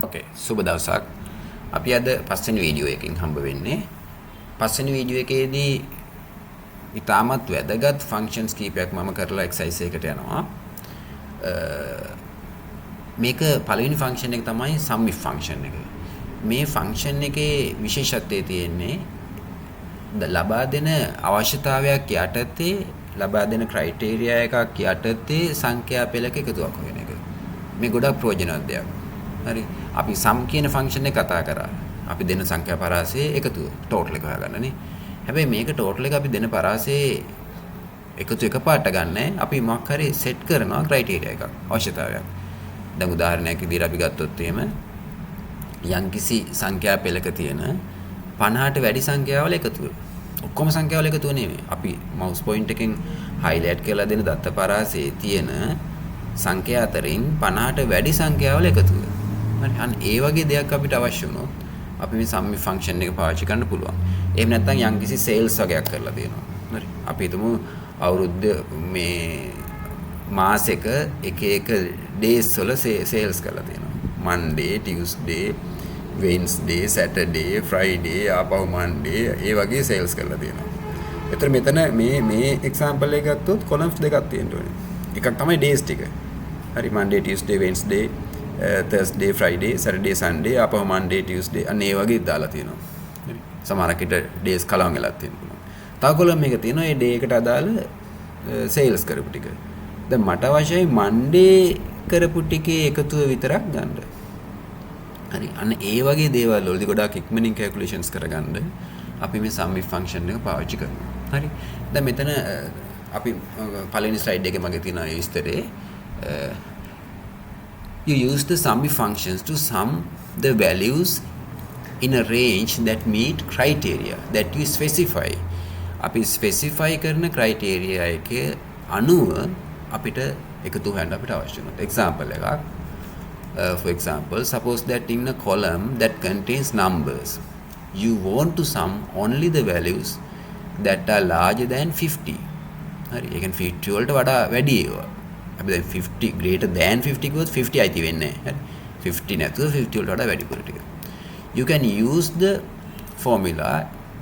ඕකේ සුබ දවසක්. අපි අද පස්වෙනි වීඩියෝ එකකින් හම්බ වෙන්නේ. පස්වෙනි වීඩියෝ එකේදී ඉතාමත් වැදගත් ෆන්ක්ෂන්ස් කීපයක් මම කරලා එක්සර්සයිස් එකකට යනවා. මේක පළවෙනි ෆන්ක්ෂන් එක තමයි sum if ෆන්ක්ෂන් එක. මේ ෆන්ක්ෂන් එකේ විශේෂත්වය තියෙන්නේ ලබා දෙන අවශ්‍යතාවයක් යටතේ ලබා දෙන ක්‍රයිටීරියා එකක් යටතේ සංඛ්‍යා පෙළක එකතුවක් හොයන එක. මේ ගොඩක් ප්‍රයෝජනවත් දෙයක්. හරි. අපි sum කියන ෆන්ක්ෂන් එක කතා කරා. අපි දෙන සංඛ්‍යා පරාසයේ එකතුව ටෝටල් එක හොයාගන්න නේ. හැබැයි මේක ටෝටල් එක අපි දෙන පරාසයේ එකතු එකපාරට ගන්නෑ. අපි මොකක් හරි සෙට් කරනවා ක්‍රයිටීරියා එකක් අවශ්‍යතාවයක්. දැන් උදාහරණයක් විදිහට අපි ගත්තොත් එහෙම යම්කිසි සංඛ්‍යා පෙළක තියෙන 50ට වැඩි සංඛ්‍යාවල එකතුව. ඔක්කොම සංඛ්‍යාවල එකතුව නෙමෙයි. අපි mouse point එකෙන් highlight කරලා දෙන දත්ත පරාසයේ තියෙන සංඛ්‍යා අතරින් 50ට වැඩි සංඛ්‍යාවල එකතුව. හරි. අන්න ඒ වගේ දෙයක් අපිට අවශ්‍ය වුණොත් අපි මේ sum if function එක පාවිච්චි කරන්න පුළුවන්. එහෙම නැත්නම් යම්කිසි sales වගේක් කරලා තියෙනවා. හරි. අපි හිතමු අවුරුද්ද මේ මාසෙක එක days වල sales කරලා තියෙනවා. Monday, Tuesday, Wednesday, Saturday, Friday, ආපහු Monday ඒ වගේ sales කරලා තියෙනවා. ඒතර මෙතන මේ example එක ගත්තොත් columns දෙකක් තියෙන්න ඕනේ. එකක් තමයි days ටික. හරි Monday, Tuesday, Wednesday, Thursday, Friday, Saturday, Sunday ආපහු Monday, Tuesday අන්න ඒ වගේ දාලා තියෙනවා. හරි. සමහරකට days කලවම් වෙලා තියෙනවා. තව column එකක තියෙනවා ඒ day එකට අදාළ sales කරපු ටික. දැන් මට අවශ්‍යයි Monday කරපු ටිකේ එකතුව විතරක් ගන්න. හරි අන්න ඒ වගේ දේවල් වලදී ගොඩාක් ඉක්මනින් කැල්කියුලේෂන්ස් කරගන්න අපි මේ sum if function එක පාවිච්චි කරනවා. හරි. දැන් මෙතන අපි පළවෙනි ස්ලයිඩ් එකේ මගේ තියෙන විස්තරේ you use the sum if functions to sum the values in a range that meet criteria that you specify. අපි specify කරන criteria එකේ අනුව අපිට එකතු හොයන්න අපිට අවශ්‍ය වෙනවා. example එකක් for example, suppose that in a column that contains numbers, you want to sum only the values that are larger than 50. හරි. ඒ කියන්නේ 50 වලට වඩා වැඩි ඒවා. අපි දැන් 50 greater than 50 කිව්වොත් 50 අයිති වෙන්නේ නැහැ. හරි. 50 නැතුව 50 වලට වඩා වැඩි පුර ටික. You can use the formula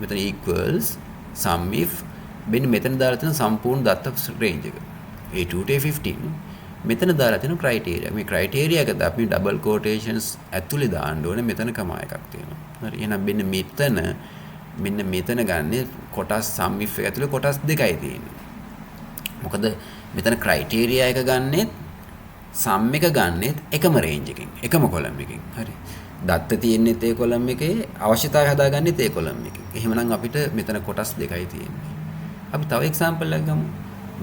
මෙතන equals sum if මෙතන දාලා තියෙන සම්පූර්ණ දත්ත range එක. A2 to A15. මෙතන දාලා තියෙන ක්‍රයිටීරියා. මේ ක්‍රයිටීරියා එකද අපි ඩබල් කෝටේෂන්ස් ඇතුලේ දාන්න ඕනේ. මෙතන කමා එකක් තියෙනවා. හරි. එහෙනම් මෙන්න මෙතන ගන්නේ කොටස් sum if එක ඇතුලේ කොටස් දෙකයි තියෙන්නේ. මොකද මෙතන ක්‍රයිටීරියා එක ගන්නෙත් sum එක ගන්නෙත් එකම රේන්ජ් එකකින්, එකම කොලම් එකකින්. හරි. දත්ත තියෙන්නේත් ඒ කොලම් එකේ, අවශ්‍යතාවය හදාගන්නෙත් ඒ කොලම් එකකින්. එහෙමනම් අපිට මෙතන කොටස් දෙකයි තියෙන්නේ. අපි තව එක්සැම්පල් එකක් ගමු.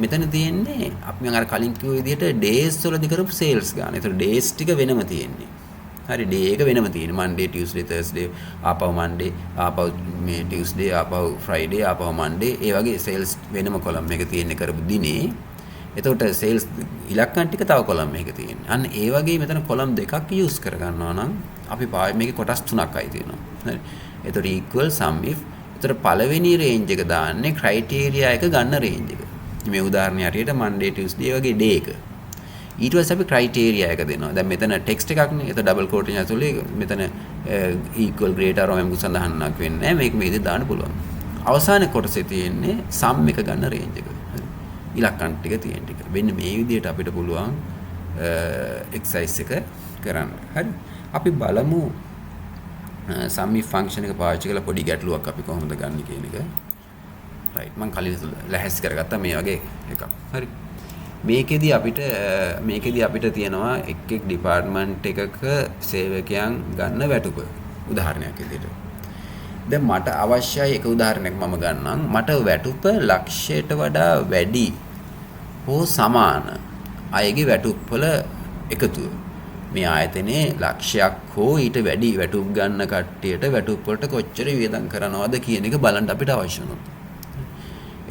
මෙතන තියෙන්නේ අපි මම අර කලින් කිව්ව විදිහට days වලදී කරපු sales ගන්න. ඒතර days ටික වෙනම තියෙන්නේ. හරි day එක වෙනම තියෙන්නේ. Monday, Tuesday, Thursday, ආපහු Monday, ආපහු මේ Tuesday, ආපහු Friday, ආපහු Monday ඒ වගේ sales වෙනම column එක තියෙන්නේ කරපු දිනේ. එතකොට sales ඉලක්කම් ටික තව column එකක තියෙන්නේ. අන්න ඒ වගේ මෙතන column දෙකක් use කර ගන්නවා නම් අපි මේකේ කොටස් තුනක්යි තියෙනවා. හරි. එතකොට equal sum if. එතකොට පළවෙනි range එක දාන්නේ criteria එක ගන්න range එක. මේ උදාහරණය හරියට Monday, Tuesday වගේ day එක. ඊට පස්සේ අපි criteria එක දෙනවා. දැන් මෙතන text එකක් නේ. ඒක double quotation ඇතුලේ මෙතන equal greater or equal සඳහනක් වෙන්නේ නැහැ. මේක මේ විදිහට දාන්න පුළුවන්. අවසාන කොටසේ තියෙන්නේ sum එක ගන්න range එක. හරි. ඉලක්කම් ටික තියෙන ටික. මෙන්න මේ විදිහට අපිට පුළුවන් exercise එක කරන්න. හරි. අපි බලමු sum if function එක පාවිච්චි කරලා පොඩි ගැටලුවක් අපි කොහොමද ගන්න කියන එක. right මම කලින් ලැහැස් කරගත්තා මේ වගේ එකක්. හරි. මේකෙදි අපිට තියෙනවා එක් ඩිපාර්ට්මන්ට් එකක සේවකයන් ගන්න වැටුප. උදාහරණයක් විදිහට. දැන් මට අවශ්‍යයි එක උදාහරණයක් මම ගන්නම්. මට වැටුප ලක්ෂයට වඩා වැඩි හෝ සමාන අයගේ වැටුප්වල එකතුව. මේ ආයතනයේ ලක්ෂයක් හෝ ඊට වැඩි වැටුප් ගන්න කට්ටියට වැටුප් වලට කොච්චර වියදම් කරනවද කියන එක බලන්න අපිට අවශ්‍ය වෙනවා.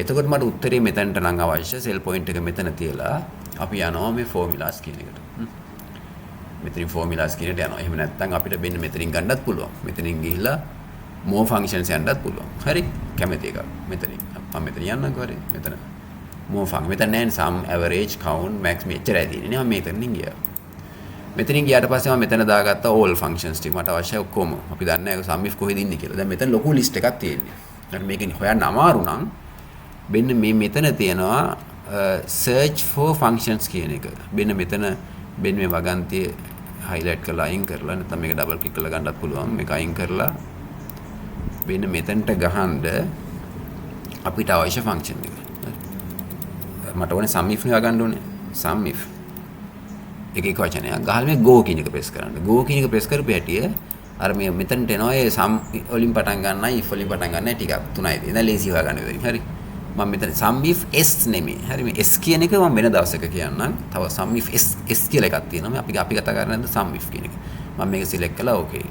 එතකොට මට උත්තරේ මෙතනට නම් අවශ්‍ය සෙල් පොයින්ට් එක මෙතන තියලා අපි යනවා මේ ෆෝමියුලාස් කියන එකට. මෙතනින් ෆෝමියුලාස් කියනට යනවා. එහෙම නැත්නම් අපිට මෙන්න මෙතනින් ගන්නත් පුළුවන්. මෙතනින් ගිහිල්ලා more functions යන්නත් පුළුවන්. හරි. කැමති එක. මෙතනින්. මම මෙතන යන්නකෝ හරි. මෙතන more function. මෙතන නෑ sum, average, count, max මෙච්චරයි තියෙන්නේ. මම මෙතනින් ගියා. මෙතනින් ගියාට පස්සේ මම මෙතන දාගත්තා all functions ටික මට අවශ්‍ය ඔක්කොම. අපි දන්නේ නැහැ sum if කොහෙද ඉන්නේ කියලා. දැන් මෙතන ලොකු list එකක් තියෙනවා. හරි මේක හොයන්න අමාරු නම් මෙන්න මේ මෙතන තියෙනවා search for functions කියන එක. මෙන්න මෙතන මේ වගන්තිය highlight කරලා අයින් කරලා නැත්නම් මේක double click කරලා ගන්නත් පුළුවන්. මේක අයින් කරලා මෙන්න මෙතනට ගහන්න අපිට අවශ්‍ය function එක. මට ඕනේ sum if නේ ගන්න ඕනේ. sum if එක වචනයක් ගහලා මේ go කියන එක press කරන්න. go කියන එක press කරපු හැටිය අර මේ මෙතනට එනවා ඒ sum වලින් පටන් ගන්නයි if වලින් පටන් ගන්නයි ටිකක් තුනයි තියෙන. දැන් ලේසි හොයාගන්න වෙයි. හරි. මම මෙතන sum if s නෙමෙයි. හරි මේ s කියන එක මම වෙන දවසක කියන්නම්. තව sum if s කියලා එකක් තියෙනවා. අපි කතා කරන්නේ sum if කියන එක. මම මේක select කළා okay.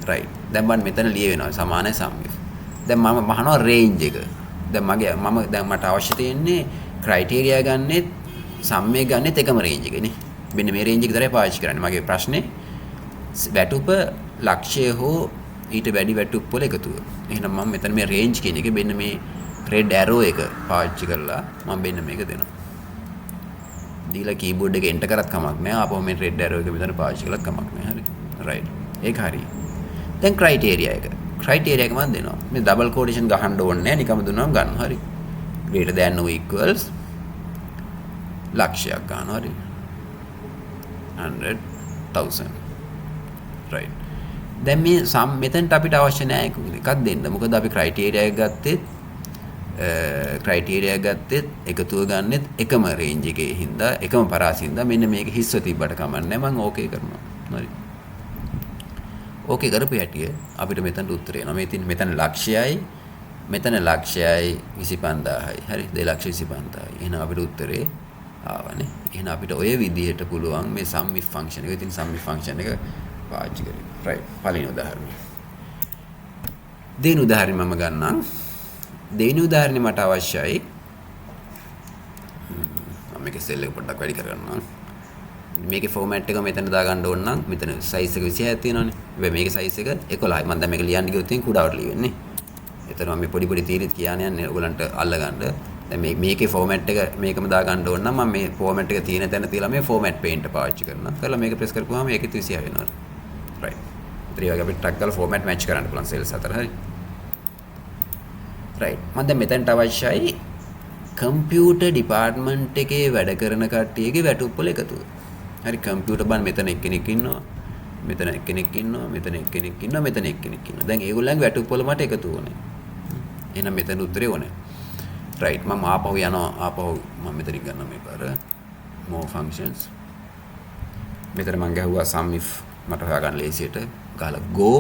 right. දැන් මම මෙතන ලිය වෙනවා සමානයි sum if. දැන් මම මහනවා range එක. දැන් මට අවශ්‍ය තියෙන්නේ criteria ගන්නෙත් sum එක ගන්නෙත් එකම range එකනේ. මෙන්න මේ range එක විතරයි පාවිච්චි කරන්නේ. මගේ ප්‍රශ්නේ වැටුප ලක්ෂ්‍ය හෝ ඊට වැඩි වැටුප් වල එකතුව. එහෙනම් මම මෙතන මේ range කියන එකේ මෙන්න මේ red arrow එක පාවිච්චි කරලා මම මෙන්න මේක දෙනවා. දීලා keyboard එකේ enter කරත් කමක් නැහැ. ආපහු මේ red arrow එක මෙතන පාවිච්චි කළත් කමක් නැහැ. හරි. right. ඒක හරි. දැන් criteria එක. criteria එක මම දෙනවා. මේ double quotation ගහන්න ඕනේ නැහැ. නිකම්ම දුන්නාම ගන්න. හරි. greater than or equals ලක්ෂයක් ගන්නවා. හරි. 100,000. right. දැන් මේ sum මෙතනට අපිට අවශ්‍ය නැහැ එකක් දෙන්න. මොකද අපි criteria එක ගත්තෙත් එකතුව ගන්නෙත් එකම range එකේ හින්දා එකම පරාසින්දා මෙන්න මේක හිස්ව තිබ්බට කමන්නේ මම ඕකේ කරනවා. හරි. ඕකේ කරපු හැටිය අපිට මෙතනට උත්තරේ එනවා. මෙතන ලක්ෂයයි මෙතන ලක්ෂයයි 25000යි. හරි 2,25,000යි. එහෙනම් අපිට උත්තරේ ආවනේ. එහෙනම් අපිට ඔය විදිහට පුළුවන් මේ sum if function එක. ඉතින් sum if function එක පාවිච්චි කරේ. right. පළවෙනි උදාහරණය. දෙවෙනි උදාහරණය මම ගන්නම්. දෙවෙනි උදාහරණය මට අවශ්‍යයි. මම මේකේ සෙල් එක පොඩ්ඩක් වැඩි කරගන්නම්. මේකේ ෆෝමැට් එක මෙතන දාගන්න ඕන නම් මෙතන සයිස් එක 26ක් තියෙනවානේ. හැබැයි මේකේ සයිස් එක 11යි. මම දැන් මේක ලියන්න ගියොත් තියෙන කුඩාවට ලියන්නේ. එතන මම මේ පොඩි තීරිත් කියන්නේ යන්නේ ඔයගලන්ට අල්ලගන්න. දැන් මේකේ ෆෝමැට් එක මේකම දාගන්න ඕන නම් මම මේ ෆෝමැට් එක තියෙන තැන තියලා මේ ෆෝමැට් පේන්ට් පාවිච්චි කරනවා. කරලා මේක ප්‍රෙස් කරපුවාම ඒකෙත් 26 වෙනවා. right. ඊට වගේ අපිට ටක් ගාලා ෆෝමැට් මැච් කරන්න පුළුවන් සෙල්ස් අතර. හරි. right. මම දැන් මෙතනට අවශ්‍යයි කම්පියුටර් ඩිපාර්ට්මන්ට් එකේ වැඩ කරන කට්ටියගේ වැටුප් වල එකතුව. හරි කම්පියුටර් බන් මෙතන එක්කෙනෙක් ඉන්නවා. මෙතන එක්කෙනෙක් ඉන්නවා. මෙතන එක්කෙනෙක් ඉන්නවා. මෙතන එක්කෙනෙක් ඉන්නවා. දැන් ඒගොල්ලන්ගේ වැටුප් වල මට එකතු වුණේ. එහෙනම් මෙතන උත්තරේ ඕනේ. right. මම ආපහු යනවා. මම මෙතනින් ගන්නවා මේ පාර. more functions. මෙතන මම ගැහුවා sum if මට හොයාගන්න ලේසියට ගහලා go.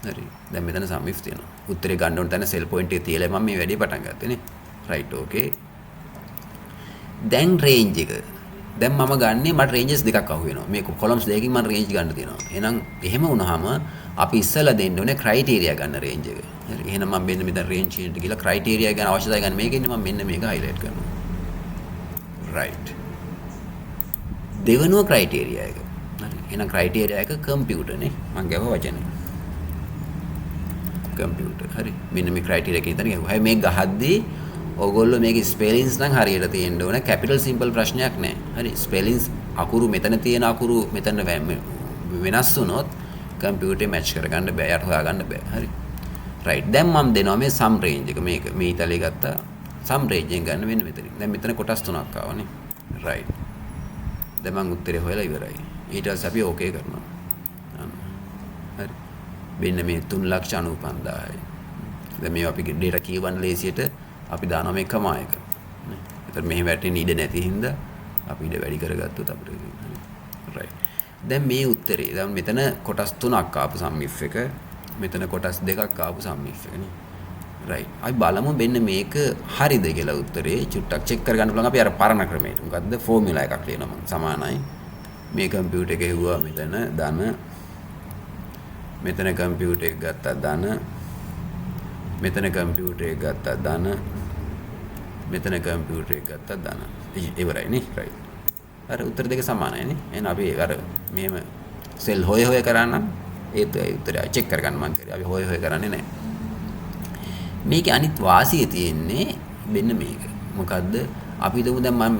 හරි. දැන් මෙතන sum if තියෙනවා. උත්තරේ ගන්න ඕන තැන සෙල් පොයින්ට් එක තියලා මම මේ වැඩේ පටන් ගත්තේ නේ. right. okay. දැන් range එක. දැන් මම ගන්නේ මට ranges දෙකක් අහු වෙනවා. මේ columns දෙකකින් මම range ගන්න තියෙනවා. එහෙනම් එහෙම වුණාම අපි ඉස්සෙල්ලා දෙන්න ඕනේ criteria ගන්න range එක. හරි. එහෙනම් මම මෙතන range එකට ගිහලා criteria ගැන අවශ්‍යතාවය ගන්න මේකෙන් මම මෙන්න මේක highlight කරනවා. right. දෙවෙනුව criteria එක. හරි. එහෙනම් criteria එක computer නේ. මම ගාව වචනේ. computer. හරි. මෙන්න මේ criteria එකේ ඉතින් ගාව. හැබැයි මේක ගහද්දී ඔයගොල්ලෝ මේකේ ස්පෙලින්ස් නම් හරියට තියෙන්න ඕන. කැපිටල් සිම්පල් ප්‍රශ්නයක් නෑ. හරි. ස්පෙලින්ස් අකුරු මෙතන තියෙන අකුරු මෙතන වෙනස් වුණොත් කම්පියුටරේ මැච් කරගන්න බෑ. යට හොයාගන්න බෑ. හරි. right. දැන් මම දෙනවා මේ sum range එක. මේක මේ ඉතලේ ගත්තා. sum range එක ගන්න මෙන්න මෙතන. දැන් මෙතන කොටස් තුනක් ආවනේ. right. දැන් මම උත්තරේ හොයලා ඉවරයි. ඊට පස්සේ අපි ඕකේ කරනවා. හරි. මෙන්න මේ 3,95,000යි. දැන් මේ අපි data කියවන්න ලේසියට අපි දානවා මේ කමා එක. ඒතර මෙහෙම වැටෙන්න ඉඩ නැති හින්දා අපි ඉඩ වැඩි කරගත්තොත් අපිට right. දැන් මේ උත්තරේ දැන් මෙතන කොටස් තුනක් ආපු sum if එක මෙතන කොටස් දෙකක් ආපු sum if එක නේ. right. අපි බලමු මෙන්න මේක හරිද කියලා උත්තරේ චුට්ටක් චෙක් කරගන්න පුළුවන් අපි අර පරණ ක්‍රමයට. මොකද්ද ෆෝමියුලා එකක් ලියනවා මම සමානයි. මේ කම්පියුටර් එකේ හුවා මෙතන ධන මෙතන කම්පියුටර් එක ගත්තා ධන මෙතන කම්පියුටර් එක ගත්තා ධන මෙතන කම්පියුටර් එක ගත්තා ධන ඉවරයි නේ. right. අර උත්තර දෙක සමානයි නේ. එහෙනම් අපි අර මෙහෙම සෙල් හොය කරානම් ඒත් උත්තරය චෙක් කරගන්න මම කරේ. අපි හොය කරන්නේ නැහැ. මේකේ අනිත් වාසිය තියෙන්නේ මෙන්න මේක. මොකද්ද? අපි දුමු දැන් මම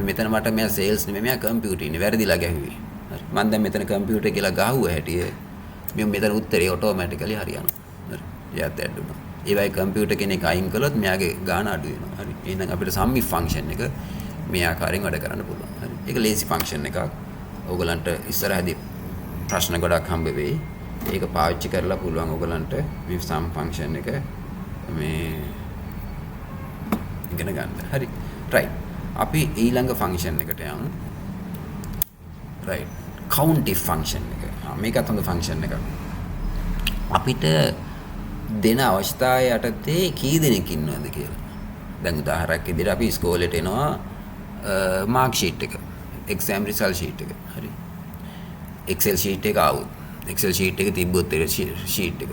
මෙතන මට මෙයා සේල්ස් නෙමෙයි මෙයා කම්පියුටර් ඉන්නේ වැරදිලා ගැහුවේ. හරි. මම දැන් මෙතන කම්පියුටර් කියලා ගහුව හැටිය මේ මෙතන උත්තරේ ඔටෝමැටිකලි හරියනවා. හරි. එයාත් ඇඩ්ඩුණා. ඒ වගේ කම්පියුටර් කෙනෙක් අයින් කළොත් මෙයාගේ ගාණ අඩු වෙනවා. හරි. එහෙනම් අපිට සම්මි ෆන්ක්ෂන් එක මේ ආකාරයෙන් වැඩ කරන්න පුළුවන්. හරි. ඒක ලේසි ෆන්ක්ෂන් එකක්. ඕගලන්ට ඉස්සරහදී ප්‍රශ්න ගොඩක් හම්බ වෙයි. ඒක පාවිච්චි කරලා පුළුවන් ඕගලන්ට මේ සම් ෆන්ක්ෂන් එක මේ ඉගෙන ගන්න. හරි. right. අපි ඊළඟ ෆන්ක්ෂන් එකට යමු. right. count if ෆන්ක්ෂන් එක. මේකත් හොඳ ෆන්ක්ෂන් එකක්. අපිට දෙන අවස්ථාවේ යටතේ කී දෙනෙක් ඉන්නවද කියලා. දැන් උදාහරණයක් විදිහට අපි ඉස්කෝලේට එනවා මාක් ෂීට් එක. exam result sheet එක. හරි. Excel sheet එක ආවොත්. Excel sheet එක තිබ්බොත් ඒ sheet එක.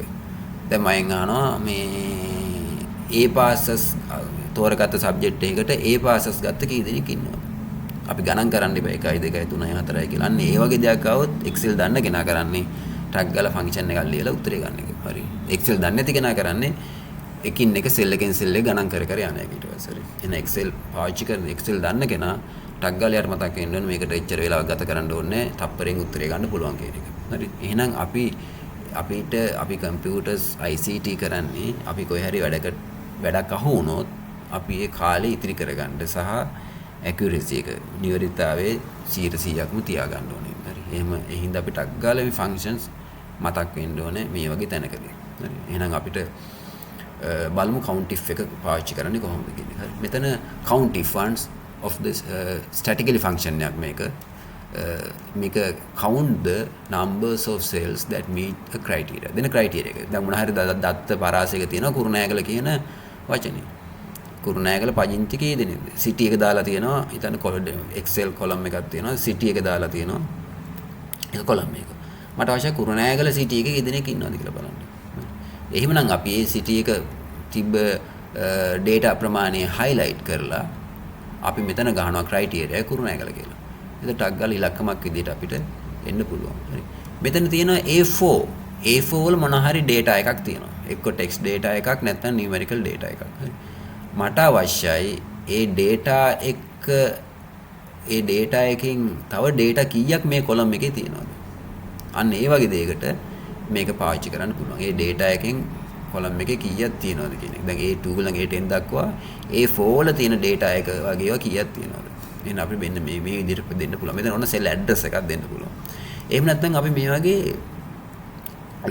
දැන් මම අහනවා මේ A passes තෝරගත්ත සබ්ජෙක්ට් එකකට A passes ගත්ත කී දෙනෙක් ඉන්නවද? අපි ගණන් කරන්න ඉබේ 1 2 3 4 කියලා. අන්න ඒ වගේ දෙයක් ආවොත් Excel දන්න කෙනා කරන්නේ ටග් ගාලා ෆන්ක්ෂන් එකක් ලියලා උත්තරේ ගන්න එක. හරි. Excel දන්නේ නැති කෙනා කරන්නේ එකින් එක සෙල් එකෙන් සෙල් එක ගණන් කර කර යන එක ඊට පස්සේ. හරි. එහෙනම් Excel පාවිච්චි කරන Excel දන්න කෙනා ටග් ගාලා යාට මතක් වෙන්න ඕනේ මේකට එච්චර වෙලාවක් ගත කරන්න ඕනේ තප්පරෙන් උත්තරේ ගන්න පුළුවන් කියන එක. හරි. එහෙනම් අපි කම්පියුටර්ස් ICT කරන්නේ අපි කොහේ හරි වැඩක් අහු වුණොත් අපි ඒ කාලේ ඉතිරි කරගන්න සහ accuracy එක නිවැරදිතාවයේ 100%ක්ම තියාගන්න ඕනේ. හරි. එහෙම හින්දා අපි ටග් ගාලා මේ functions මතක් වෙන්න ඕනේ මේ වගේ තැනකදී. හරි. එහෙනම් අපිට බලමු count if එක පාවිච්චි කරන්නේ කොහොමද කියන්නේ. හරි. මෙතන count if ones of this statically function එකක් මේක count the numbers of cells that meet a criteria. දෙන criteria එක. දැන් මොන හරි දත්ත පරාසයක තියෙනවා කුරුණෑගල කියන වචනේ. කුරුණෑගල පදිංචි කී දෙනෙක්ද? සිටි එක දාලා තියෙනවා. ඊතන Excel column එකක් තියෙනවා. සිටි එක දාලා තියෙනවා. ඒක column එක. මට අවශ්‍ය කුරුණෑගල සිටි එකේ කී දෙනෙක් ඉන්නවද කියලා බලන්න. එහෙමනම් අපි මේ සිටි එක තිබ්බ data ප්‍රමාණය highlight කරලා අපි මෙතන ගහනවා criteria කුරුණෑගල කියලා. ඒක ටග් ගාලා ඉලක්කමක් විදිහට අපිට එන්න පුළුවන්. හරි. මෙතන තියෙනවා A4. A4 වල මොන හරි data එකක් තියෙනවා. එක්ක text data එකක් නැත්නම් numerical data එකක්. හරි. මට අවශ්‍යයි ඒ data එකකින් තව data කීයක් මේ column එකේ තියෙනවද? අන්න ඒ වගේ දෙයකට මේක පාවිච්චි කරන්න පුළුවන්. ඒ data එකෙන් column එකේ කීයක් තියෙනවද කියන එක. දැන් A2 ළඟ A10 දක්වා A4 වල තියෙන data එක වගේ ඒවා කීයක් තියෙනවද? එහෙනම් අපි මෙන්න මේ විදිහට දෙන්න පුළුවන්. මෙතන ඔන්න cell address එකක් දෙන්න පුළුවන්. එහෙම නැත්නම් අපි මේ වගේ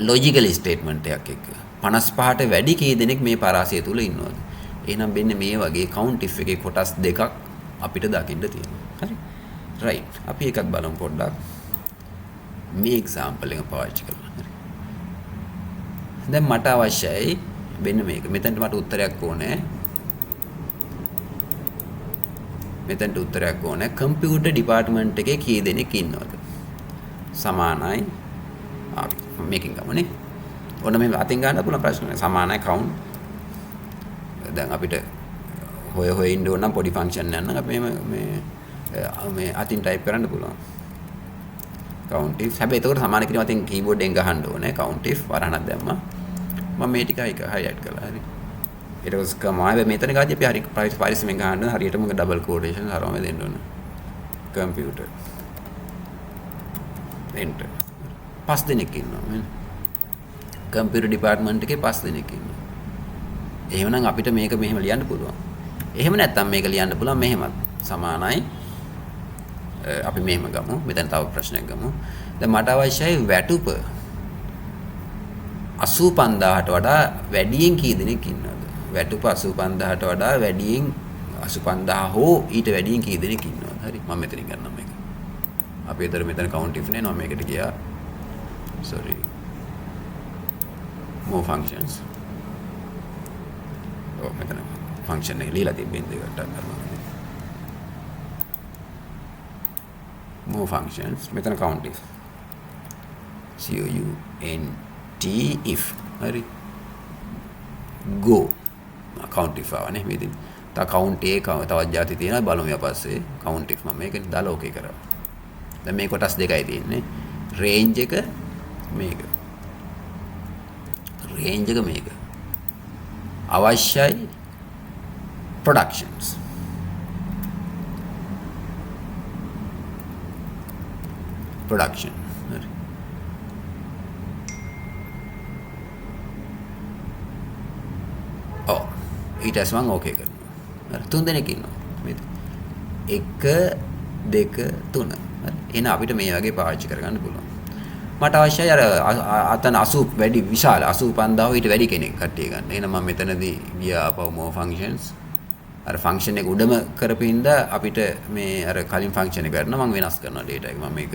logical statement එකක් එක්ක 55ට වැඩි කී දෙනෙක් මේ පරාසය තුල ඉන්නවද? එහෙනම් මෙන්න මේ වගේ count if එකේ කොටස් දෙකක් අපිට දකින්න තියෙනවා. හරි. right. අපි එකක් බලමු පොඩ්ඩක්. මේ example එක පාවිච්චි කරලා. හරි. දැන් මට අවශ්‍යයි මෙන්න මේක. මෙතනට මට උත්තරයක් ඕනේ. මෙතනට උත්තරයක් ඕනේ. කම්පියුටර් ඩිපාර්ට්මන්ට් එකේ කී දෙනෙක් ඉන්නවද? සමානයි. අපි මේකෙන් ගමුනේ. ඔන්න මේ අතින් ගන්න පුළුවන් ප්‍රශ්න. සමානයි count. දැන් අපිට හොය ඉන්න ඕන නම් පොඩි ෆන්ක්ෂන් එකක් නම් අපි මේ අතින් ටයිප් කරන්න පුළුවන්. count if. හැබැයි ඒකට සමාන කිරීම අතින් කීබෝඩ් එකෙන් ගහන්න ඕනේ. count if වරහණක් දැම්මා. මම මේ ටික highlight කළා. හරි. ඊට පස්සේ කමාවේ මෙතන ගාදී අපි හරි පරිස්සමෙන් ගහන්න හරියටම ඩබල් කෝටේෂන් හරවම දෙන්න ඕන. කම්පියුටර්. enter. 5 දෙනෙක් ඉන්නවා මම. කම්පියුටර් ඩිපාර්ට්මන්ට් එකේ 5 දෙනෙක් ඉන්නවා. එහෙමනම් අපිට මේක මෙහෙම ලියන්න පුළුවන්. එහෙම නැත්නම් මේක ලියන්න පුළුවන් මෙහෙමත්. සමානයි. අපි මෙහෙම ගමු. මෙතන තව ප්‍රශ්නයක් ගමු. දැන් මට අවශ්‍යයි වැටුප 85000ට වඩා වැඩියෙන් කී දෙනෙක් ඉන්නවද? වැටුප 85000ට වඩා වැඩියෙන් 85000 හෝ ඊට වැඩියෙන් කී දෙනෙක් ඉන්නවද? හරි. මම මෙතනින් ගන්නම් මේක. අපි ඒතර මෙතන count if නේ. මම මේකට ගියා. sorry. more functions. මෙතන ෆන්ක්ෂන් එක ලියලා තිබෙන්නේ දෙකට කරනවා. more functions මෙතන count if. count if. හරි. go. count if ආවනේ මේ ඉතින්. තා count එක තවත් જાති තියෙනවා බලමු ඊට පස්සේ count if මම මේක දාලා ඕකේ කරා. දැන් මේ කොටස් දෙකයි තියෙන්නේ. range එක මේක. range එක මේක. අවශ්‍යයි productions. production. හරි. ඔව්. ඊට පස්සේ මම ඕකේ කරනවා. හරි. 3 දෙනෙක් ඉන්නවා. මේ 1 2 3. හරි. එහෙනම් අපිට මේ වගේ පාවිච්චි කරගන්න පුළුවන්. මට අවශ්‍යයි අර අතන 80 වැඩි විශාල 85000 ඊට වැඩි කෙනෙක් කට්ටිය ගන්න. එහෙනම් මම මෙතනදී ගියා අපව more functions. අර ෆන්ක්ෂන් එක උඩම කරපින්ද අපිට මේ අර කලින් ෆන්ක්ෂන් එක කරනවා මම වෙනස් කරනවා data එක. මම මේක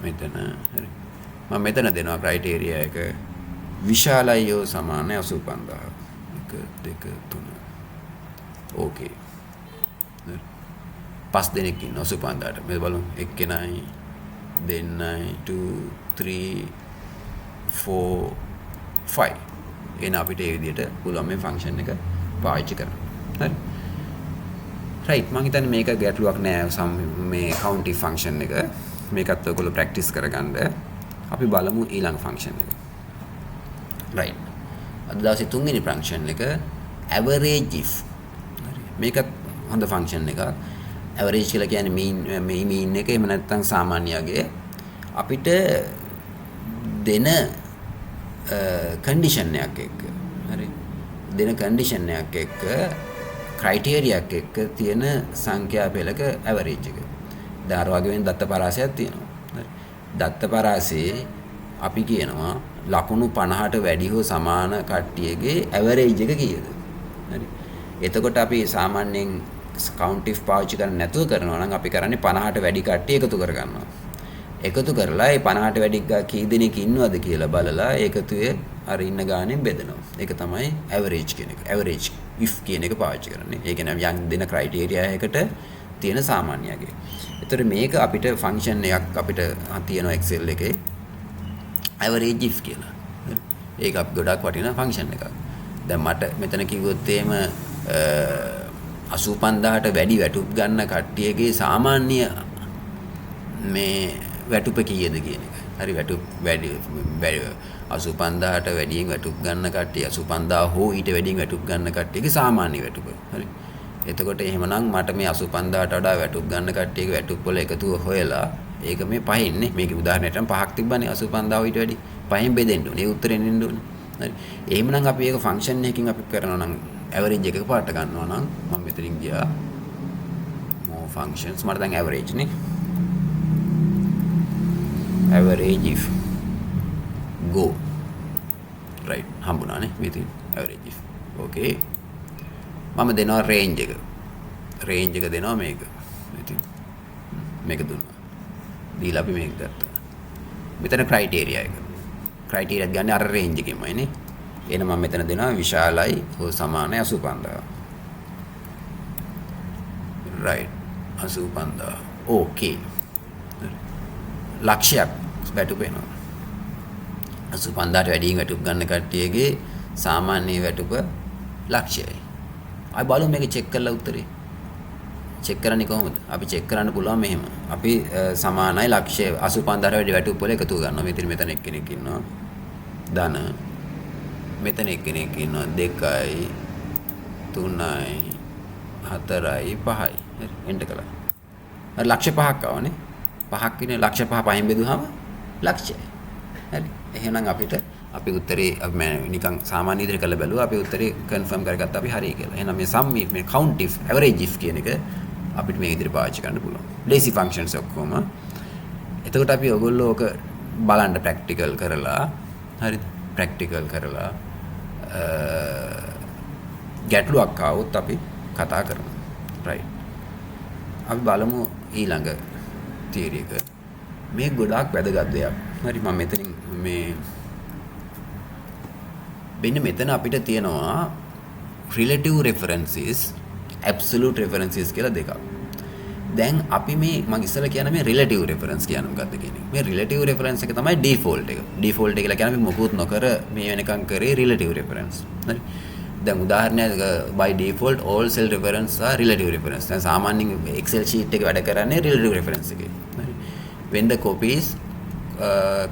මෙතන හරි. මම මෙතන දෙනවා criteria එක විශාලයි සමාන 85000. 1 2 3. ඕකේ. හරි. 5 දෙනෙක් ඉන්නවා 85000ට. මේ බලමු එක්කෙනයි දෙන්නයි 2 3 4 5. එන අපිට ඒ විදිහට පුළුවන් මේ ෆන්ක්ෂන් එක පාවිච්චි කරන්න. හරි. රයිට් මම හිතන්නේ මේක ගැටලුවක් නෑ මේ කවුන්ටි ෆන්ක්ෂන් එක. මේකත් ඔයගොල්ලෝ ප්‍රැක්ටිස් කරගන්න. අපි බලමු ඊළඟ ෆන්ක්ෂන් එක. රයිට්. අද දවසේ තුන්වෙනි ෆන්ක්ෂන් එක average if. හරි. මේකත් හොඳ ෆන්ක්ෂන් එකක්. average කියලා කියන්නේ mean එක එහෙම නැත්නම් සාමාන්‍යයගේ අපිට දෙන කන්ඩිෂන් එකක් එක්ක හරි දෙන කන්ඩිෂන් එකක් එක්ක ක්‍රයිටීරියා එකක් එක්ක තියෙන සංඛ්‍යා පෙළක ඇවරේජ් එක. දැන් අර වගේ වෙන දත්ත පරාසයක් තියෙනවා. හරි. දත්ත පරාසයේ අපි කියනවා ලකුණු 50ට වැඩි හෝ සමාන කට්ටියගේ ඇවරේජ් එක කීයද? හරි. එතකොට අපි සාමාන්‍යයෙන් කවුන්ට් ඉෆ් පාවිච්චි කරන්නේ නැතුව කරනවා නම් අපි කරන්නේ 50ට වැඩි කට්ටිය එකතු කරගන්නවා. එකතු කරලා ඒ 50ට වැඩි කී දෙනෙක් ඉන්නවද කියලා බලලා ඒකතුවේ අර ඉන්න ගානෙන් බෙදනවා. ඒක තමයි ඇවරේජ් කියන එක. ඇවරේජ් if කියන එක පාවිච්චි කරන්නේ. ඒ කියන්නේ යම් දෙන ක්‍රයිටීරියා එකකට තියෙන සාමාන්‍යයගේ. ඒතර මේක අපිට ෆන්ක්ෂන් එකක් අපිට තියෙනවා Excel එකේ average if කියලා. ඒක අපි ගොඩක් වටිනා ෆන්ක්ෂන් එකක්. දැන් මට මෙතන කිව්වොත් එහෙම 85000ට වැඩි වැටුප් ගන්න කට්ටියගේ සාමාන්‍ය මේ වැටුප කීයද කියන එක. හරි වැටුප් වැඩි 85000ට වැඩියෙන් වැටුප් ගන්න කට්ටිය 85000 හෝ ඊට වැඩියෙන් වැටුප් ගන්න කට්ටියගේ සාමාන්‍ය වැටුප. හරි. එතකොට එහෙමනම් මට මේ 85000ට වඩා වැටුප් ගන්න කට්ටියගේ වැටුප් වල එකතුව හොයලා ඒක මේ පහින්නේ. මේකේ උදාහරණයක් නම් පහක් තිබ්බනේ 85000 ඊට වැඩි. පහෙන් බෙදෙන්න ඕනේ. ඒ උත්තරෙන් එන්න ඕනේ. හරි. එහෙමනම් අපි ඒක ෆන්ක්ෂන් එකකින් අපි කරනවා නම් average එකක පාට ගන්නවා නම් මම මෙතනින් ගියා more functions මට දැන් average නේ average if go right හම්බුණානේ මෙතන average if okay මම දෙනවා range එක දෙනවා මේක ඉතින් මේක දුන්නා දීලා අපි මේක ගත්තා මෙතන criteria එක ගන්න අර range එකෙමයි නේ එන මම මෙතන දෙනවා විශාලයි හෝ සමාන 85000 right 85000 okay ලක්ෂයක් වැටුප වෙනවා 85000ට වැඩියෙන් වැටුප ගන්න කට්ටියගේ සාමාන්‍ය වැටුප ලක්ෂයයි අපි බලමු මේක චෙක් කරලා උත්තරේ චෙක් කරන්නේ කොහොමද අපි චෙක් කරන්න පුළුවන් මෙහෙම අපි සමානයි ලක්ෂය 85000ට වැඩි වැටුප වල එකතු කරනවා මෙතන එක්කෙනෙක් ඉන්නවා ධන මෙතන එක්කෙනෙක් ඉන්නවා 2යි 3යි 4යි 5යි හරි එන්ටර් කළා අර ලක්ෂ 5ක් ආවනේ 5ක් ඉන්නේ ලක්ෂ 5 පහෙන් බෙදුවාම ලක්ෂයයි හරි එහෙනම් අපිට අපි උත්තරේ අපි නිකන් සාමාන්‍ය විදිහට කරලා බැලුවා අපි උත්තරේ කන්ෆර්ම් කරගත්තා අපි හරියි කියලා එහෙනම් මේ sum if මේ count if average if කියන එක අපිට මේ විදිහට පාවිච්චි කරන්න පුළුවන් lazy functions ඔක්කොම එතකොට අපි ඔයගොල්ලෝ ඔක බලන්න ප්‍රැක්ටිකල් කරලා හරිද ප්‍රැක්ටිකල් කරලා ගැටලුවක් ආවොත් අපි කතා කරමු රයිට් අපි බලමු ඊළඟ තියරි එක මේ ගොඩාක් වැදගත් දෙයක් හරි මම මෙතනින් මෙන්න මෙතන අපිට තියෙනවා relative references absolute references කියලා දෙකක් දැන් අපි මේ මම ඉස්සෙල්ලා කියන මේ relative reference කියන්නේ මොකක්ද කියන එක. මේ relative reference එක තමයි default එක. default එක කියලා කියන්නේ අපි මොකුත් නොකර මේ වෙනකන් කරේ relative reference. හරි. දැන් උදාහරණයක් by default all cell reference are relative reference. දැන් සාමාන්‍යයෙන් Excel sheet එක වැඩ කරන්නේ relative reference එකේ. හරි. When the copies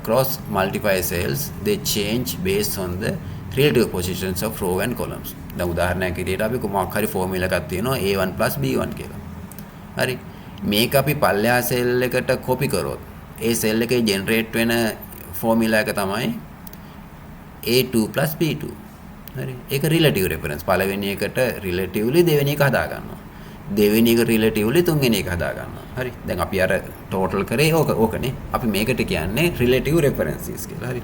cross multiply cells they change based on the relative positions of row and columns. දැන් උදාහරණයක් විදිහට අපි කොහොමද හරි ෆෝමියුලා එකක් තියෙනවා a1 + b1 කියලා. හරි මේක අපි පල්ලෙහා සෙල් එකට කොපි කරොත් ඒ සෙල් එකේ ජෙනරේට් වෙන ෆෝමියුලා එක තමයි A2 + B2. හරි. ඒක රිලටිව් රෙෆරන්ස්. පළවෙනි එකට රිලටිව්ලි දෙවෙනි එක හදා ගන්නවා. දෙවෙනි එක රිලටිව්ලි තුන්වෙනි එක හදා ගන්නවා. හරි. දැන් අපි අර ටෝටල් කරේ ඕකනේ. අපි මේකට කියන්නේ රිලටිව් රෙෆරන්සස් කියලා. හරි.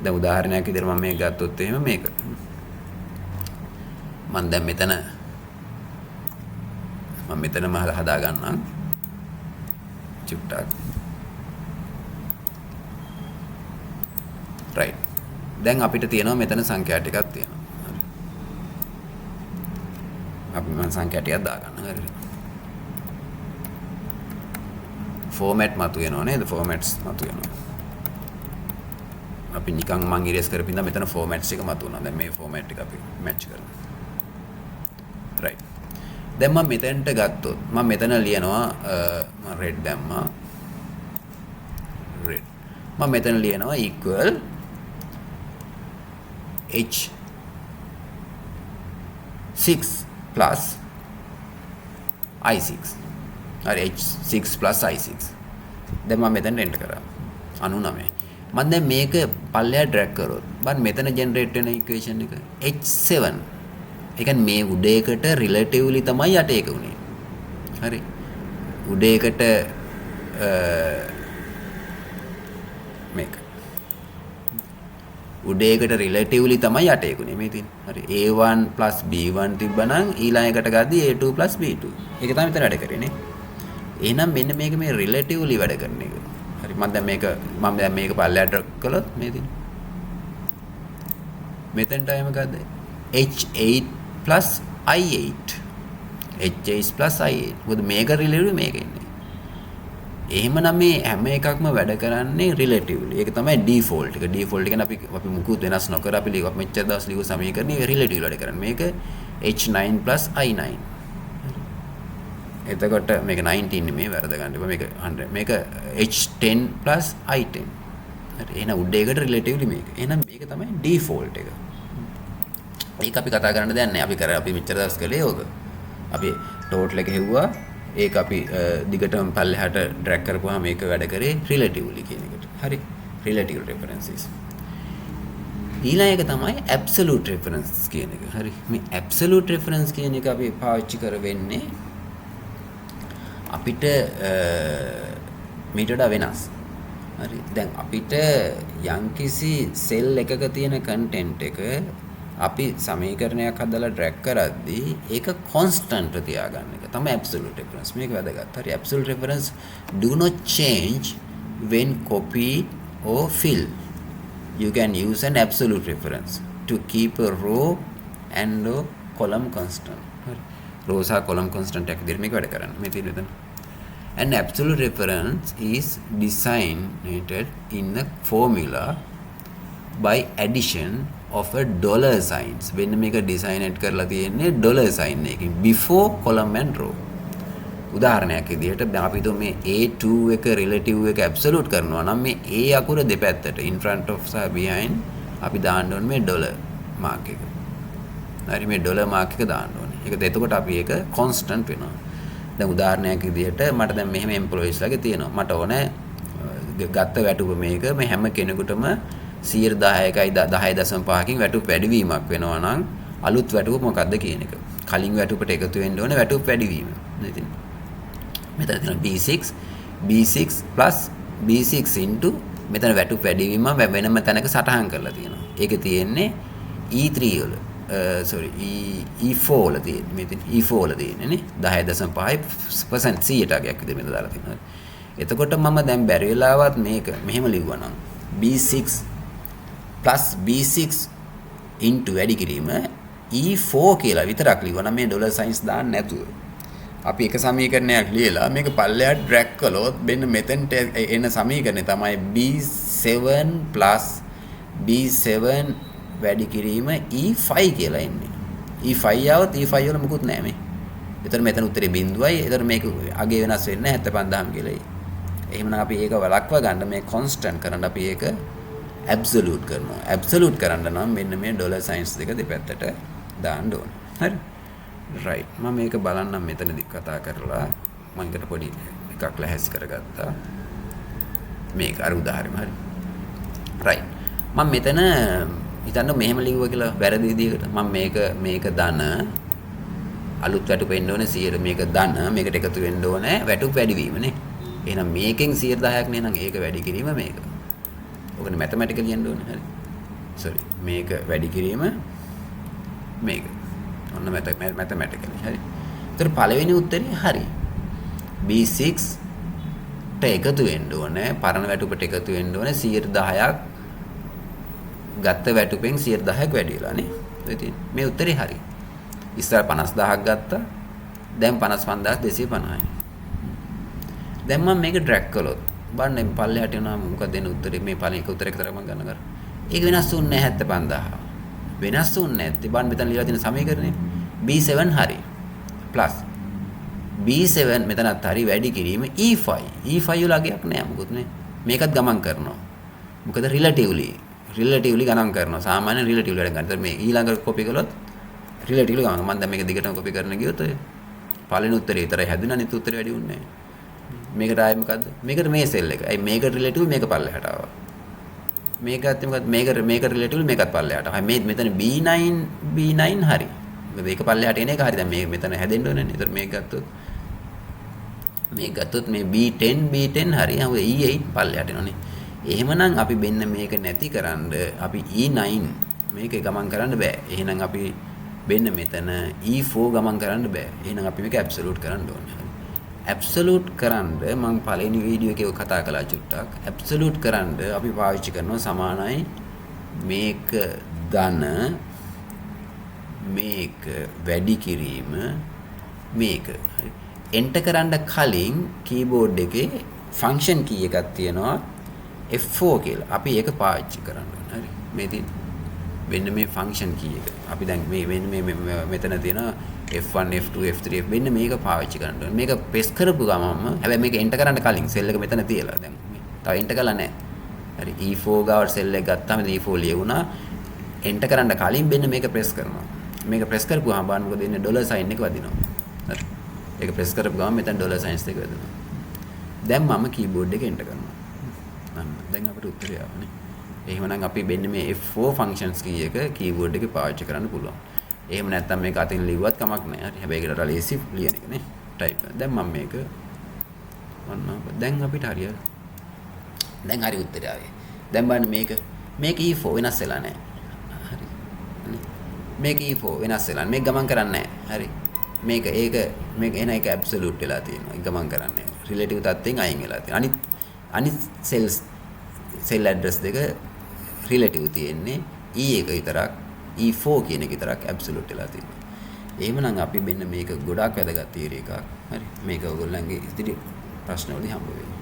දැන් උදාහරණයක් විදිහට මම මේක ගත්තොත් එහෙම මේක. මම දැන් මෙතනම හදා ගන්නම්. චුට්ටක්. right. දැන් අපිට තියෙනවා මෙතන සංඛ්‍යා ටිකක් තියෙනවා. හරි. අපි මම සංඛ්‍යා ටිකක් දාගන්න. හරි. ෆෝමැට් මතුවෙනවා නේද? ෆෝමැට්ස් මතුවෙනවා. අපි නිකන් මං ඉරේස් කරපින්දා මෙතන ෆෝමැට්ස් එක මතුවනවා. දැන් මේ ෆෝමැට් එක අපි මැච් කරමු. right. දැන් මම මෙතෙන්ට ගත්තොත් මම මෙතන ලියනවා මම රෙඩ් දැම්මා. රෙඩ්. මම මෙතන ලියනවා equal H6 plus I6. හරි H6 plus I6. දැන් මම මෙතන එන්ටර් කරා 99. මම දැන් මේක පල්ලෙහා ඩ්‍රැග් කරොත් බලන්න මෙතන ජෙනරේට් වෙන ඉක්වේෂන් එක H7. ඒ කියන්නේ මේ උඩ එකට රිලටිව්ලි තමයි යට එක උනේ. හරි. උඩ එකට මේක උඩ එකට රිලටිව්ලි තමයි යට එකුනේ මේ තියෙන්නේ. හරි. A1 + B1 තිබ්බනම් ඊළඟ එකට ගද්දි A2 + B2. ඒක තමයි මෙතන වැඩ කරේ නේ. එහෙනම් මෙන්න මේක මේ රිලටිව්ලි වැඩ කරන එක. හරි. මම දැන් මේක පල්ලෙහාට කළොත් මේ තියෙන්නේ. මෙතෙන්ට ආයෙ මොකද්ද? H8 + I8. H8 + I8. මොකද මේක රිලටිව්ලි මේක ඉන්නේ. එහෙමනම් මේ හැම එකක්ම වැඩ කරන්නේ රිලටිව්ලි. ඒක තමයි ඩිෆෝල්ට් එක. ඩිෆෝල්ට් එක කියන්නේ අපි මුකුත් වෙනස් නොකර අපි ලියුවා මෙච්චර දවස් ලියුව සමීකරණේ රිලටිව්ලි වැඩ කරන්නේ. මේක H9 + I9. එතකොට මේක 19 නෙමෙයි වැරද ගන්න එපා. මේක 100. මේක H10 + I10. හරි. එහෙනම් උඩ එකට රිලටිව්ලි මේක. එහෙනම් මේක තමයි ඩිෆෝල්ට් එක. ඒක අපි කතා කරන්න දෙයක් නැහැ. අපි මෙච්චර දවස් කළේ ඕක. අපි ටෝටල් එක හෙව්වා. ඒක අපි දිගටම පල්ලෙහාට ඩ්‍රැග් කරපුවාම මේක වැඩ කරේ රිලටිව්ලි කියන එකට. හරි. Relative references. ඊළඟ එක තමයි ඇබ්සලූට් රෙෆරන්ස් කියන එක. හරි. මේ ඇබ්සලූට් රෙෆරන්ස් කියන එක අපි පාවිච්චි කරවෙන්නේ අපිට මීට වඩා වෙනස්. හරි. දැන් අපිට යම්කිසි සෙල් එකක තියෙන කන්ටෙන්ට් එක අපි සමීකරණයක් හදලා ඩ්‍රැග් කරද්දී ඒක කොන්ස්ටන්ට් තියාගන්න එක තමයි absolute reference. මේක වැදගත්. හරි. absolute reference do not change when copied or filled. You can use an absolute reference to keep a row and a column constant. හරි. row සහ column constant එක විදිහට මේක වැඩ කරන්න. මේ තියෙන එතන. An absolute reference is designated in the formula by addition of a dollar signs. when මේක designated කරලා තියෙන්නේ dollar sign එකකින් before column and row. උදාහරණයක් විදිහට දැන් අපි හිතමු මේ A2 එක relative එක absolute කරනවා නම් මේ A අකුර දෙපැත්තට in front of සහ behind අපි දාන්න ඕනේ මේ dollar mark එක. හරි. මේ dollar mark එක දාන්න ඕනේ. ඒක එතකොට අපි ඒක constant වෙනවා. දැන් උදාහරණයක් විදිහට මට දැන් මෙහෙම employees ලාගේ තියෙනවා. මට ඕනේ ගත්ත වැටුප මේක මේ හැම කෙනෙකුටම 10.5කින් වැටුප් වැඩිවීමක් වෙනවා නම් අලුත් වැටුප මොකක්ද කියන එක. කලින් වැටුපට එකතු වෙන්න ඕනේ වැටුප් වැඩිවීම. ඉතින් මෙතන තියෙනවා B6 plus B6 into මෙතන වැටුප් වැඩිවීම වෙනම තැනක සටහන් කරලා තියෙනවා. ඒක තියෙන්නේ E3 වල E4 වල තියෙන්නේ. මෙතන E4 වල තියෙන්නේ නේ 10.5% 100%ක් විතර මෙතන දාලා තියෙනවා. එතකොට මම දැන් බැරි වෙලාවත් මේක මෙහෙම ලිව්වා නම් B6 plus B6 into වැඩි කිරීම E4 කියලා විතරක් ලියවනම් මේ ඩොලර් සයින්ස් දාන්න නැතුව අපි එක සමීකරණයක් ලියලා මේක පල්ලෙහාට ඩ්‍රැග් කළොත් මෙන්න මෙතෙන්ට එන සමීකරණය තමයි B7 plus B7 වැඩි කිරීම E5 කියලා එන්නේ. E5 આવත් E5 වල මොකුත් නැහැ මේ. එතන මෙතන උත්තරේ බිඳුවයි. එතන මේක අගේ වෙනස් වෙන්නේ 75000 කියලායි. එහෙමනම් අපි ඒක වළක්වා ගන්න මේ කොන්ස්ටන්ට් කරන්න අපි ඒක ඇබ්සලූට් කරනවා. ඇබ්සලූට් කරන්න නම් මෙන්න මේ ඩොලර් සයින්ස් දෙක දෙපැත්තට දාන්න ඕනේ. හරි. රයිට්. මම මේක බලන්නම් මෙතනදී කතා කරලා මම එකට පොඩි එකක් ලැහැස් කරගත්තා. මේක අර උදාහරණෙම හරි. right. මම මෙතන හිතන්න මෙහෙම ලිව්වා කියලා වැරදි විදිහකට මම මේක ධන අලුත් වැටුප එන්න ඕනේ 100 මේක ධන මේකට එකතු වෙන්න ඕනේ වැටුප වැඩිවීම නේ. එහෙනම් මේකෙන් 110ක් නේ නම් ඒක වැඩි කිරීම මේක. ඔකනේ මැතමැටිකලි ලියන්න ඕනේ හරි. sorry මේක වැඩි කිරීම මේක. ඔන්න මැතමැටිකලි හරි. ඒතර පළවෙනි උත්තරේ හරි. B6 ට එකතු වෙන්න ඕනේ පරණ වැටුපට එකතු වෙන්න ඕනේ 110ක් ගත්ත වැටුපෙන් 110ක් වැඩි වෙලා නේ. ඉතින් මේ උත්තරේ හරි. ඉස්සර 50000ක් ගත්තා. දැන් 55250යි. දැන් මම මේක ඩ්‍රැග් කළොත් බලන්න මේ පල්ලෙහාට යනවා මොකද දෙන උත්තරේ මේ පළවෙනි එක උත්තරේ විතර මම ගන්න කර. ඒක වෙනස් වුන්නේ නැහැ 75000. වෙනස් වුන්නේ නැත්නම් බලන්න මෙතන ලියලා තියෙන සමීකරණය B7 හරි. ප්ලස් B7 මෙතනත් හරි වැඩි කිරීම E5. E5 වල අගයක් නෑ මොකුත් නේ. මේකත් ගමන් කරනවා. මොකද රිලටිව්ලි ගණන් කරනවා. සාමාන්‍ය රිලටිව්ලි වැඩ ගන්න. මේ ඊළඟට කොපි කළොත් රිලටිව්ලි ගමන්. මම දැන් මේක දිගටම කොපි කරන්න ගියොත් ඔය පළවෙනි උත්තරේ විතරයි හැදුණා. අනිත් උත්තරේ වැඩි වුණේ නෑ. මේකට ආයේ මොකද්ද? මේකට මේ සෙල් එක. අයි මේකට රිලටිව් මේක පල්ලෙහාට ආවා. මේකත් මොකද මේක රිලටිව් මේකත් පල්ලෙහාට. අයි මේ මෙතන B9 හරි. මොකද ඒක පල්ලෙහාට එන එක හරි. දැන් මේ මෙතන හැදෙන්න ඕනේ නේ. ඒතර මේක ගත්තොත් මේ B10 හරි. මොකද E8 පල්ලෙහාට එනෝනේ. එහෙමනම් අපි මෙන්න මේක නැතිකරන්න අපි E9 මේක ගමන් කරන්න බෑ. එහෙනම් අපි මෙන්න මෙතන E4 ගමන් කරන්න බෑ. එහෙනම් අපි මේක ඇබ්සලූට් කරන්න ඕනේ. ඇබ්සලූට් කරන්න මම පළවෙනි වීඩියෝ එකේ කතා කළා චුට්ටක්. ඇබ්සලූට් කරන්න අපි පාවිච්චි කරනවා සමානයි මේක ධන මේක වැඩි කිරීම මේක. හරි. එන්ටර් කරන්න කලින් කීබෝඩ් එකේ ෆන්ක්ෂන් කී එකක් තියෙනවා F4 කියලා. අපි ඒක පාවිච්චි කරන්න ඕනේ. හරි. මේ තියෙන මෙන්න මේ ෆන්ක්ෂන් කී එක. අපි දැන් මේ මෙතන තියෙනවා F1 F2 F3 මෙන්න මේක පාවිච්චි කරන්න ඕනේ. මේක ප්‍රෙස් කරපු ගමන්ම හැබැයි මේක එන්ටර් කරන්න කලින් සෙල් එක මෙතන තියලා දැන් තව එන්ටර් කරලා නැහැ. හරි E4 ගාවට සෙල් එක ගත්තාම E4 ලියුණා. එන්ටර් කරන්න කලින් මෙන්න මේක ප්‍රෙස් කරනවා. මේක ප්‍රෙස් කරපුවාම බලන්න මොකද වෙන්නේ ඩොලර් සයින් එක වදිනවා. හරි. ඒක ප්‍රෙස් කරපු ගමන් මෙතන ඩොලර් සයින්ස් එක වැදෙනවා. දැන් මම කීබෝඩ් එක එන්ටර් කරනවා. අන්න දැන් අපිට උත්තරය ආවනේ. එහෙමනම් අපි මෙන්න මේ F4 functions කී එක කීබෝඩ් එකේ පාවිච්චි කරන්න පුළුවන්. එහෙම නැත්නම් මේක අතින් ලිව්වත් කමක් නැහැ. හරි. හැබැයි ඒකට ලේසි ලියන එක නේ. ටයිප්. දැන් මම මේක ඔන්න දැන් අපිට හරියට දැන් හරි උත්තරය ආවේ. දැන් බලන්න මේක E4 වෙනස් වෙලා නැහැ. හරි. මේක E4 වෙනස් වෙලා මේක ගමන් කරන්නේ නැහැ. හරි. මේක එන එක ඇබ්සලූට් වෙලා තියෙනවා. ඒක ගමන් කරන්නේ. රිලේටිව් තත්ත්වෙන් අයින් වෙලා තියෙනවා. අනිත් සෙල් ඇඩ්‍රස් දෙක රිලටිව් තියෙන්නේ E එක විතරක් E4 කියන එක විතරක් ඇබ්සලූට් වෙලා තියෙනවා. එහෙමනම් අපි මෙන්න මේක ගොඩාක් වැදගත් තියරි එකක්. හරි. මේක ඔයගොල්ලන්ගේ ඉදිරි ප්‍රශ්න වලදී හම්බ වෙනවා.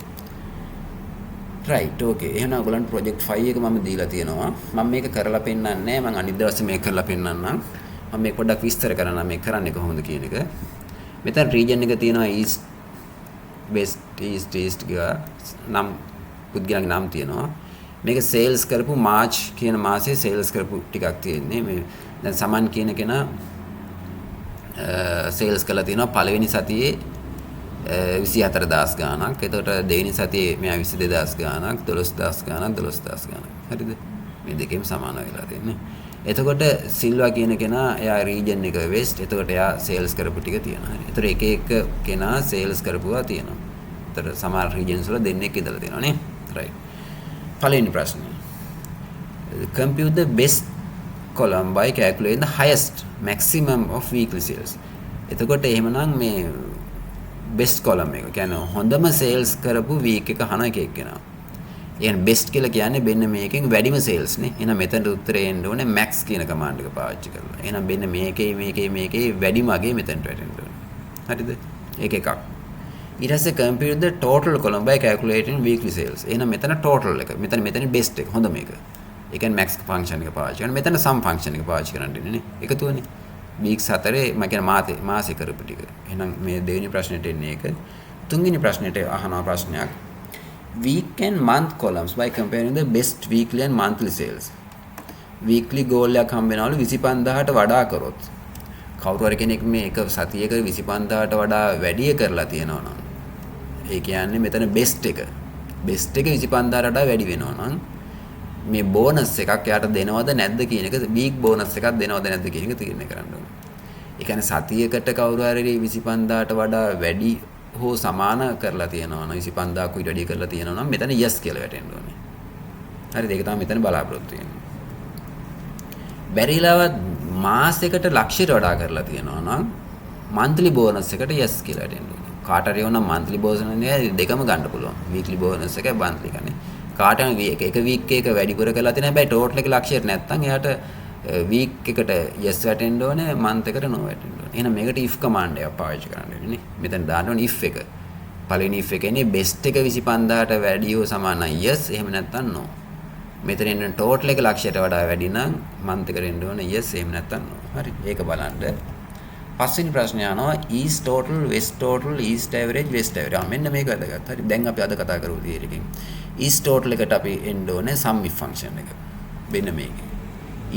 right okay. එහෙනම් ඔයගොල්ලන්ට project 5 එක මම දීලා තියෙනවා. මම මේක කරලා පෙන්නන්නේ නැහැ. මම අනිත් දවසේ මේක කරලා පෙන්නන්නම්. මම මේක පොඩ්ඩක් විස්තර කරන්න මේක කරන්නේ කොහොමද කියන එක. මෙතන region එක තියෙනවා east west east ගා නම් පුද්ගලයන්ගේ නම් තියෙනවා. මේක සේල්ස් කරපු මාර්ච් කියන මාසයේ සේල්ස් කරපු ටිකක් තියෙන්නේ. මේ දැන් සමන් කියන කෙනා සේල්ස් කළා තියෙනවා පළවෙනි සතියේ 24000 ගාණක්. එතකොට දෙවෙනි සතියේ මෙයා 22000 ගාණක්, 12000 ගාණක්, 12000 ගාණක්. හරිද? මේ දෙකෙම සමාන වෙලා තියෙන්නේ. එතකොට සිල්වා කියන කෙනා එයා රීජන් එක වෙස්ට්. එතකොට එයා සේල්ස් කරපු ටික තියෙනවා. හරි. එතකොට එක එක කෙනා සේල්ස් කරපුවා තියෙනවා. එතකොට සමහර රීජන්ස් වල දෙන්නෙක් ඉඳලා තියෙනවා නේ. right. පළවෙනි ප්‍රශ්නේ. Compute the best column by calculating the highest maximum of weekly sales. එතකොට එහෙමනම් මේ best column එක කියන්නේ හොඳම sales කරපු week එක අහන එක එක්කෙනා. එහෙනම් best කියලා කියන්නේ මෙන්න මේකෙන් වැඩිම sales නේ. එහෙනම් මෙතනට උත්තරේ එන්න ඕනේ max කියන command එක පාවිච්චි කරලා. එහෙනම් මෙන්න මේකේ වැඩිම අගේ මෙතනට වැටෙන්න ඕනේ. හරිද? ඒක එකක්. ඊට පස්සේ compute the total column by calculating weekly sales. එහෙනම් මෙතන total එක. මෙතන best එක හොඳ මේක. ඒ කියන්නේ max function එක පාවිච්චි කරනවා. මෙතන sum function එක පාවිච්චි කරන්න ඉන්නේ නේ. එකතුවනේ. weeks 4 මම කියන්නේ මාසේ කරපු ටික. එහෙනම් මේ දෙවෙනි ප්‍රශ්නෙට එන්නේ ඒක. තුන්වෙනි ප්‍රශ්නෙට අහනවා ප්‍රශ්නයක්. Week and month columns by comparing the best weekly and monthly sales. weekly goal එකක් හම්බ වෙනවලු 25000ට වඩා කරොත්. කවුරු හරි කෙනෙක් මේ එක සතියක 25000ට වඩා වැඩි කරලා තියෙනවා නම් ඒ කියන්නේ මෙතන බෙස්ට් එක 25000ට වඩා වැඩි වෙනවා නම් මේ බෝනස් එකක් යාට දෙනවද නැද්ද කියන එක වීක් බෝනස් එකක් දෙනවද නැද්ද කියන එක තීරණය කරන්න ඕනේ. ඒ කියන්නේ සතියකට කවුරු හරි 25000ට වඩා වැඩි හෝ සමාන කරලා තියෙනවා නම් 25000ක් ඊට වැඩි කරලා තියෙනවා නම් මෙතන yes කියලා වැටෙන්න ඕනේ. හරිද? ඒක තමයි මෙතන බලාපොරොත්තු වෙන්නේ. බැරිලාවත් මාසයකට ලක්ෂයට වඩා කරලා තියෙනවා නම් monthly bonus එකට yes කියලා වැටෙන්න ඕනේ. කාට හරි වුණා monthly bonus නේ දෙකම ගන්න පුළුවන්. weekly bonus එක monthly කන්නේ. කාට හරි එක week එක වැඩිපුර කරලා තියෙන හැබැයි total එක ලක්ෂයට නැත්තම් එයාට week එකට yes වැටෙන්න ඕනේ month එකට no වැටෙන්න ඕනේ. එහෙනම් මේකට if command එකක් පාවිච්චි කරන්න වෙන්නේ නේ. මෙතන දාන්න ඕනේ if එක. පළවෙනි if එකනේ best එක 25000ට වැඩිව සමාන නම් yes එහෙම නැත්තම් no. මෙතන එන්න total එක ලක්ෂයට වඩා වැඩි නම් month එකට එන්න ඕනේ yes එහෙම නැත්තම් no. හරි. ඒක බලන්න. පස්වෙනි ප්‍රශ්නය අහනවා east total west total east average west average. මෙන්න මේක වැදගත්. හරි. දැන් අපි අද කතා කරමු theory එකෙන්. east total එකට අපි එන්න ඕනේ sum if function එක. මෙන්න මේකේ.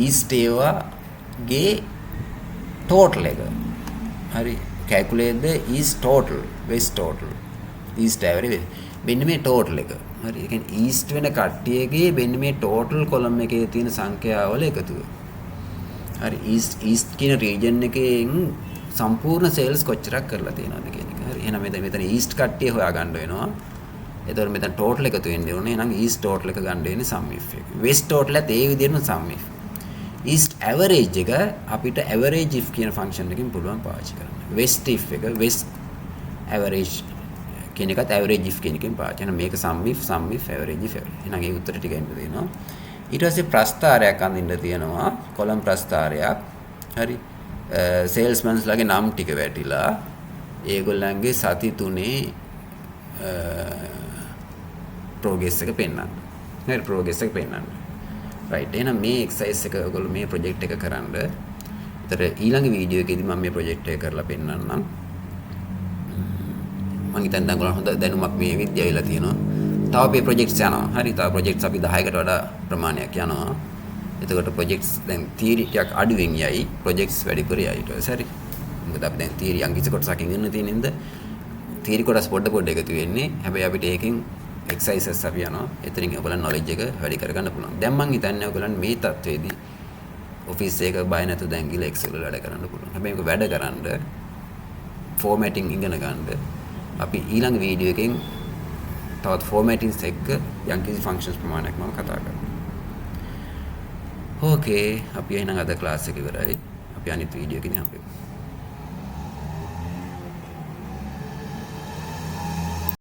east ඒවාගේ total එක. හරි. calculate the east total west total east average. මෙන්න මේ total එක. හරි. ඒ කියන්නේ east වෙන කට්ටියගේ මෙන්න මේ total column එකේ තියෙන සංඛ්‍යාවල එකතුව. හරි. east කියන region එකෙන් සම්පූර්ණ sales කොච්චරක් කරලා තියෙනවද කියන එක. හරි. එහෙනම් මෙතන east කට්ටිය හොයාගන්න වෙනවා. එතකොට මෙතන total එකතු වෙන්න ඕනේ. එහෙනම් east total එක ගන්න වෙන්නේ sum if එක. west total එකත් ඒ විදිහටම sum if. east average එක අපිට average if කියන function එකකින් පුළුවන් පාවිච්චි කරන්න. west if එක west average කියන එකත් average if කියන එකෙන් පාවිච්චි කරනවා. මේක sum if average if average. එහෙනම් ඒ උත්තර ටික එන්න දෙනවා. ඊට පස්සේ ප්‍රස්ථාරයක් අඳින්න තියෙනවා. කොලම් ප්‍රස්ථාරයක්. හරි. සේල්ස්මන්ස් ලාගේ නම් ටික වැටිලා ඒගොල්ලන්ගේ සති තුනේ progress එක පෙන්වන්න. හරි progress එක පෙන්වන්න. right. එහෙනම් මේ exercise එක ඔයගොල්ලෝ මේ project එක කරන්න. ඒතර ඊළඟ වීඩියෝ එකේදී මම මේ project එක කරලා පෙන්වන්නම්. මම හිතන්නේ දැන් ඔයාලා හොඳ දැනුමක් මේ විද්‍යාවේලා තියෙනවා. තව මේ ප්‍රොජෙක්ට්ස් යනවා. හරි. තව ප්‍රොජෙක්ට්ස් අපි 10කට වඩා ප්‍රමාණයක් යනවා. එතකොට ප්‍රොජෙක්ට්ස් දැන් තියරි ටිකක් අඩුවෙන් යයි. ප්‍රොජෙක්ට්ස් වැඩිපුර යයි ඊට පස්සේ හරි. මොකද අපි දැන් තියරි අංගිස කොටසකින් ඉන්න තියෙන ඉඳ තියරි කොටස් පොඩ එකතු වෙන්නේ. හැබැයි අපිට ඒකෙන් එක්සර්සයිසස් අපි යනවා. එතනින් ඔයගොල්ලන් knowledge එක වැඩි කරගන්න පුළුවන්. දැන් මම හිතන්නේ ඔයගොල්ලන් මේ තත්ත්වයේදී ඔෆිස් එක බය නැතුව දැන් ගිහලා Excel වල වැඩ කරන්න පුළුවන්. හැබැයි මේක වැඩ කරන්න formatting ඉගෙන ගන්න අපි ඊළඟ වීඩියෝ එකෙන් තවත් formattings එක්ක යම්කිසි functions ප්‍රමාණයක් මම කතා කරනවා. ඕකේ අපි එහෙනම් අද ක්ලාස් එක ඉවරයි. අපි අනිත් වීඩියෝ එකකින් හම්බෙමු.